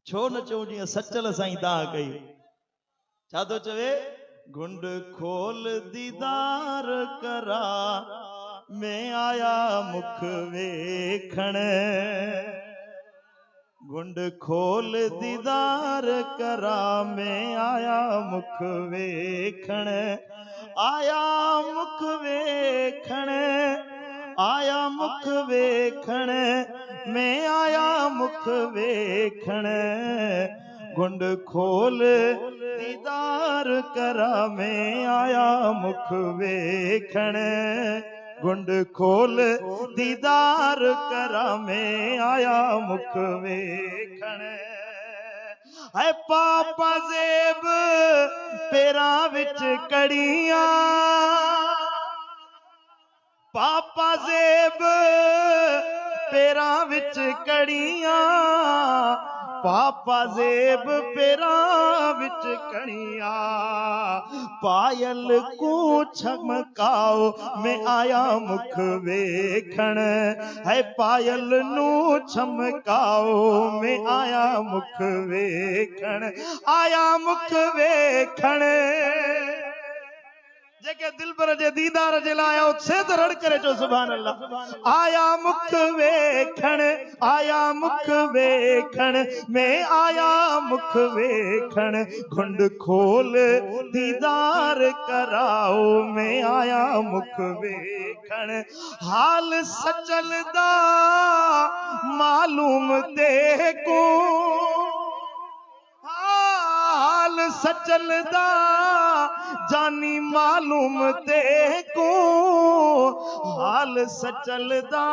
छो न चऊं जीअं सचल साईं तव्हां कई। छा थो चवे? घुंड खोल दीदार करा, मैं आया मुख वेखण। घुंड खोल दीदार करा, मैं आया मुख वेखण। आया मुख वेखण, आया मुख वेखण, मैं आया मुख वेखण। घुंड खोल दीदार करा, मैं आया मुख वेखण। घुंड खोल दीदार करा, मैं आया मुख वेखण। है पापा ज़ेब पेरा विच कड़ियां, पापा ज़ेब पेरा विच कड़ियां, पापा ज़ेब पेरा विच कड़ियां। पायल को छमकाओ, मैं आया मुख वेखण। है पायल नू छमकाओ, मैं आया मुख वेखण। आया मुख वेखण। जेके दिलबर जे दीदार जे लाया से तो रड़ करे जो सुभान अल्लाह। आया मुख वेखण, आया मुख वेखण, मैं आया मुख वेखण। घुंड खोल दीदार कराओ, मैं आया मुख वेखण। हाल सचल दा मालूम ते को, हाल सचल दा जानी मालूम ते को, हाल सचल दा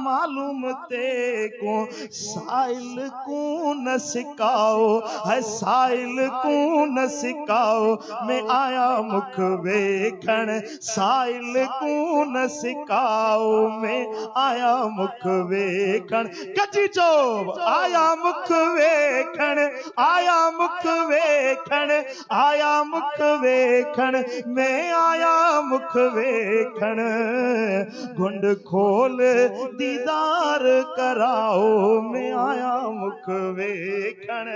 मालूम ते को। साइल को न सिकाओ, है साइल को न सिकाओ, मैं आया मुख वेखण। साइल को न सिकाओ, मैं आया मुख वेखण। कची चो आया मुख वेखण, आया मुख वेखण, आया मुख वेखण, मैं आया मुख वेखण। घुंड खोल दीदार कराओ, मैं आया मुख वेखण।